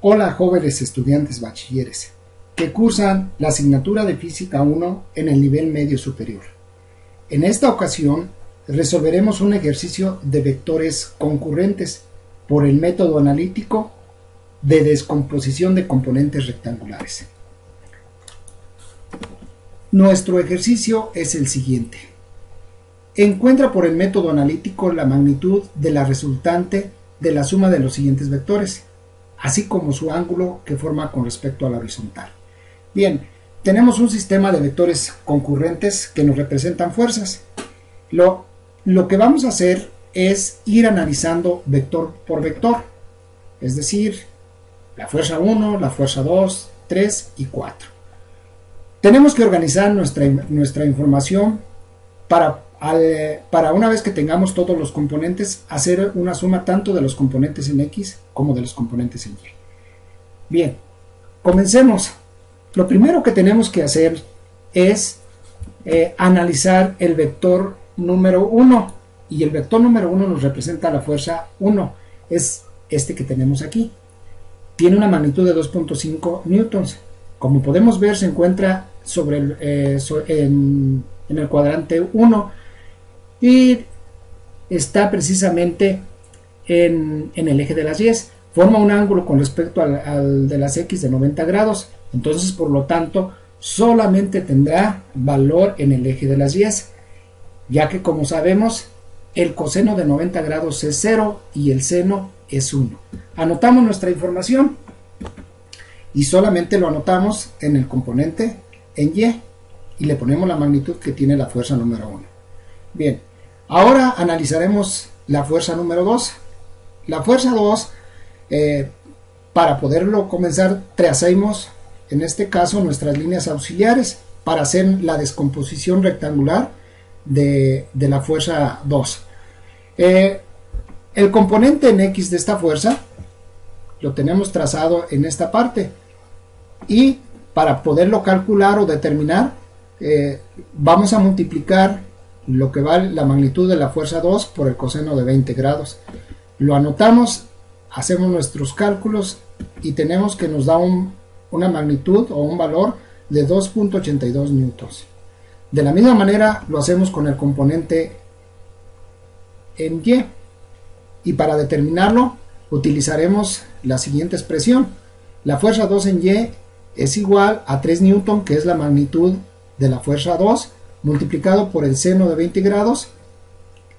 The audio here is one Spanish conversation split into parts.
Hola jóvenes estudiantes bachilleres que cursan la asignatura de Física 1 en el nivel medio superior. En esta ocasión resolveremos un ejercicio de vectores concurrentes por el método analítico de descomposición de componentes rectangulares. Nuestro ejercicio es el siguiente. Encuentra por el método analítico la magnitud de la resultante de la suma de los siguientes vectores, así como su ángulo que forma con respecto a la horizontal. Bien, tenemos un sistema de vectores concurrentes que nos representan fuerzas. Lo que vamos a hacer es ir analizando vector por vector, es decir, la fuerza 1, la fuerza 2, 3 y 4. Tenemos que organizar nuestra información para una vez que tengamos todos los componentes, hacer una suma tanto de los componentes en X como de los componentes en Y. Bien, comencemos. Lo primero que tenemos que hacer es analizar el vector número 1. Y el vector número 1 nos representa la fuerza 1. Es este que tenemos aquí. Tiene una magnitud de 2.5 newtons. Como podemos ver, se encuentra en el cuadrante 1 y está precisamente en el eje de las Y. Forma un ángulo con respecto al de las X de 90 grados. Entonces, por lo tanto, solamente tendrá valor en el eje de las Y, ya que, como sabemos, el coseno de 90 grados es 0 y el seno es 1. Anotamos nuestra información y solamente lo anotamos en el componente en y le ponemos la magnitud que tiene la fuerza número 1. Bien, ahora analizaremos la fuerza número 2. La fuerza 2, para poderlo comenzar, trazamos en este caso nuestras líneas auxiliares para hacer la descomposición rectangular de la fuerza 2. El componente en X de esta fuerza lo tenemos trazado en esta parte y para poderlo calcular o determinar vamos a multiplicar lo que vale la magnitud de la fuerza 2 por el coseno de 20 grados. Lo anotamos, hacemos nuestros cálculos y tenemos que nos da una magnitud o un valor de 2.82 newtons. De la misma manera lo hacemos con el componente en Y. Y para determinarlo utilizaremos la siguiente expresión. La fuerza 2 en Y es igual a 3 newton, que es la magnitud de la fuerza 2, multiplicado por el seno de 20 grados.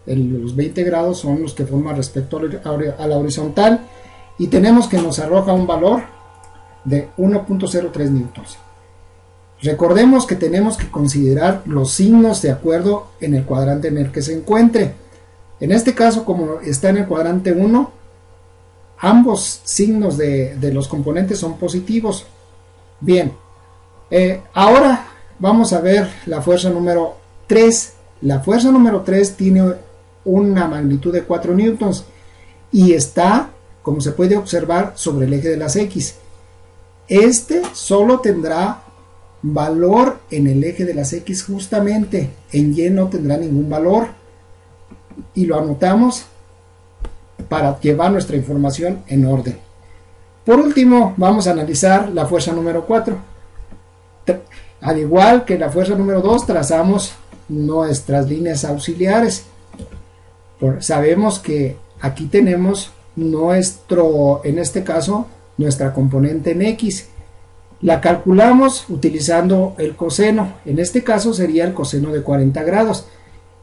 Los 20 grados son los que forman respecto a la horizontal. Y tenemos que nos arroja un valor de 1.03 newtons. Recordemos que tenemos que considerar los signos de acuerdo en el cuadrante en el que se encuentre. En este caso, como está en el cuadrante 1, ambos signos de los componentes son positivos. Bien, ahora vamos a ver la fuerza número 3. La fuerza número 3 tiene una magnitud de 4 newtons y está, como se puede observar, sobre el eje de las X. Este solo tendrá valor en el eje de las X justamente, en Y no tendrá ningún valor y lo anotamos para llevar nuestra información en orden. Por último, vamos a analizar la fuerza número 4. Al igual que la fuerza número 2, trazamos nuestras líneas auxiliares. Sabemos que aquí tenemos en este caso, nuestra componente en X. La calculamos utilizando el coseno. En este caso sería el coseno de 40 grados.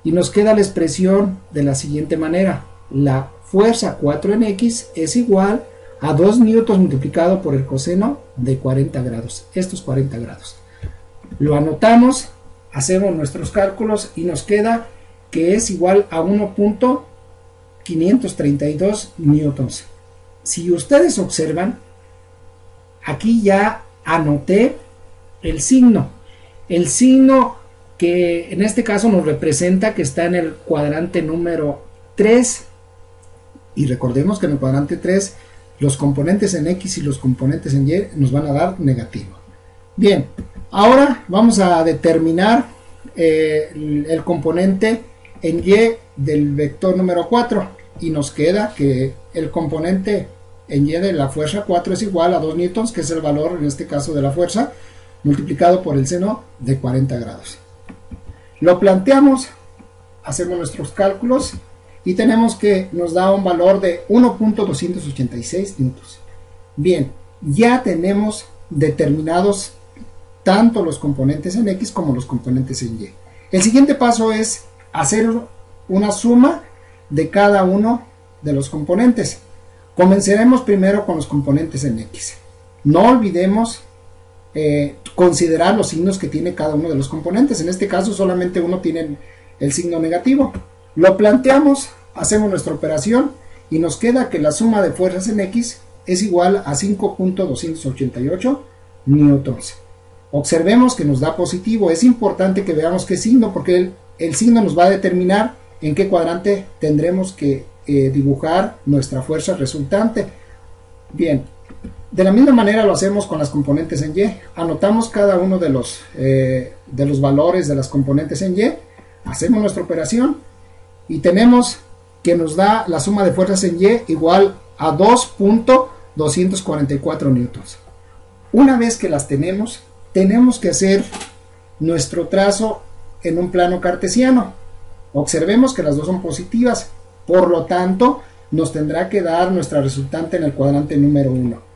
Y nos queda la expresión de la siguiente manera. La fuerza 4 en X es igual a 2 newtons multiplicado por el coseno de 40 grados. Estos 40 grados. Lo anotamos, hacemos nuestros cálculos y nos queda que es igual a 1.532 newtons. Si ustedes observan, aquí ya anoté el signo. El signo que en este caso nos representa que está en el cuadrante número 3. Y recordemos que en el cuadrante 3 los componentes en X y los componentes en Y nos van a dar negativo. Bien, ahora vamos a determinar el componente en Y del vector número 4 y nos queda que el componente en Y de la fuerza 4 es igual a 2 newtons, que es el valor en este caso de la fuerza, multiplicado por el seno de 40 grados. Lo planteamos, hacemos nuestros cálculos y tenemos que nos da un valor de 1.286 newtons. Bien, ya tenemos determinados tanto los componentes en X como los componentes en Y. El siguiente paso es hacer una suma de cada uno de los componentes. Comenzaremos primero con los componentes en X. No olvidemos considerar los signos que tiene cada uno de los componentes. En este caso solamente uno tiene el signo negativo. Lo planteamos, hacemos nuestra operación y nos queda que la suma de fuerzas en X es igual a 5.288 newtons. Observemos que nos da positivo. Es importante que veamos qué signo, porque el signo nos va a determinar en qué cuadrante tendremos que dibujar nuestra fuerza resultante. Bien, de la misma manera lo hacemos con las componentes en Y. Anotamos cada uno de los valores de las componentes en Y, hacemos nuestra operación y tenemos que nos da la suma de fuerzas en Y igual a 2.244 newtons. Una vez que las tenemos que hacer nuestro trazo en un plano cartesiano. Observemos que las dos son positivas, por lo tanto nos tendrá que dar nuestra resultante en el cuadrante número 1.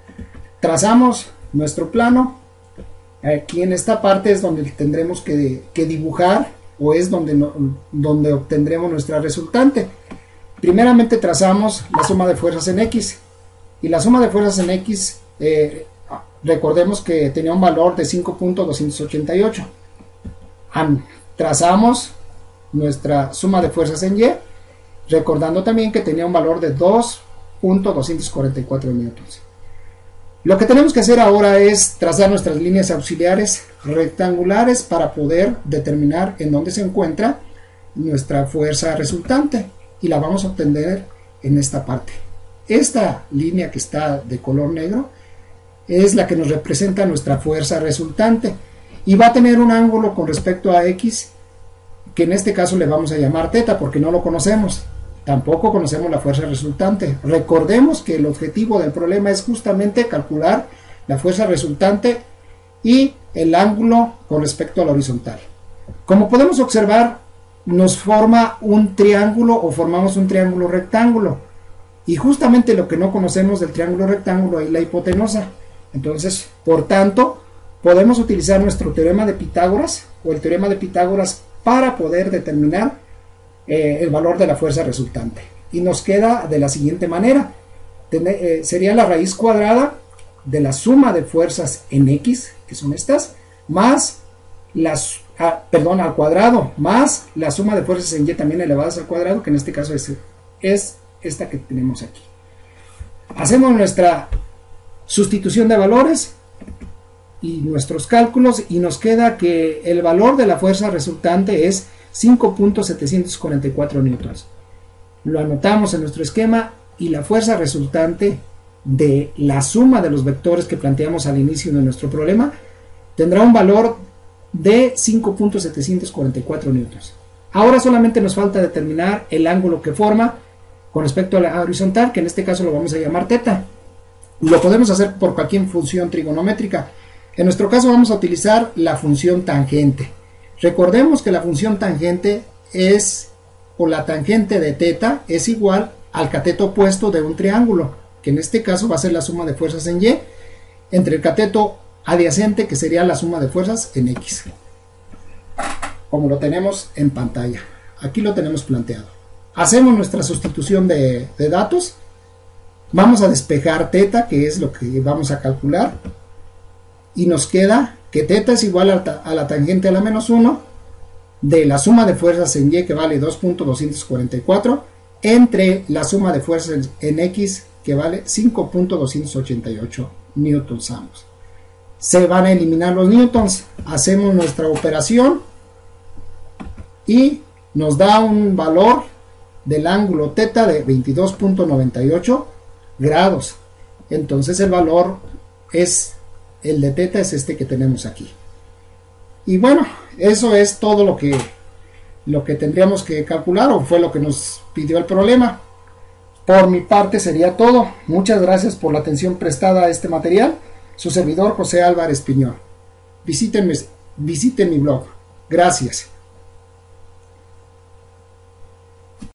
Trazamos nuestro plano. Aquí en esta parte es donde tendremos que dibujar, o es donde obtendremos nuestra resultante. Primeramente trazamos la suma de fuerzas en X, y la suma de fuerzas en X recordemos que tenía un valor de 5.288. Trazamos nuestra suma de fuerzas en Y, recordando también que tenía un valor de 2.244 newtons. Lo que tenemos que hacer ahora es trazar nuestras líneas auxiliares rectangulares para poder determinar en dónde se encuentra nuestra fuerza resultante, y la vamos a obtener en esta parte. Esta línea que está de color negro es la que nos representa nuestra fuerza resultante y va a tener un ángulo con respecto a X que en este caso le vamos a llamar θ porque no lo conocemos. Tampoco conocemos la fuerza resultante. Recordemos que el objetivo del problema es justamente calcular la fuerza resultante y el ángulo con respecto a la horizontal. Como podemos observar, nos forma un triángulo o formamos un triángulo rectángulo, y justamente lo que no conocemos del triángulo rectángulo es la hipotenusa. Entonces, por tanto, podemos utilizar nuestro teorema de Pitágoras o el teorema de Pitágoras para poder determinar el valor de la fuerza resultante. Y nos queda de la siguiente manera. Sería la raíz cuadrada de la suma de fuerzas en X, que son estas, más al cuadrado, más la suma de fuerzas en Y también elevadas al cuadrado, que en este caso es esta que tenemos aquí. Hacemos nuestra sustitución de valores y nuestros cálculos y nos queda que el valor de la fuerza resultante es 5.744 newtons. Lo anotamos en nuestro esquema y la fuerza resultante de la suma de los vectores que planteamos al inicio de nuestro problema tendrá un valor de 5.744 newtons. Ahora solamente nos falta determinar el ángulo que forma con respecto a la horizontal, que en este caso lo vamos a llamar θ. Lo podemos hacer por cualquier función trigonométrica. En nuestro caso vamos a utilizar la función tangente. Recordemos que la función tangente la tangente de θ es igual al cateto opuesto de un triángulo, que en este caso va a ser la suma de fuerzas en Y, entre el cateto adyacente, que sería la suma de fuerzas en X, como lo tenemos en pantalla. Aquí lo tenemos planteado. Hacemos nuestra sustitución de datos. Vamos a despejar θ, que es lo que vamos a calcular, y nos queda que θ es igual a la tangente a la menos 1 de la suma de fuerzas en Y, que vale 2.244, entre la suma de fuerzas en X, que vale 5.288 newtons ambos. Se van a eliminar los newtons. Hacemos nuestra operación y nos da un valor del ángulo θ de 22.98 grados. Entonces el valor el de θ es este que tenemos aquí. Y bueno, eso es todo lo que tendríamos que calcular, o fue lo que nos pidió el problema. Por mi parte sería todo. Muchas gracias por la atención prestada a este material. Su servidor José Álvarez Piñón. Visiten mi blog. Gracias.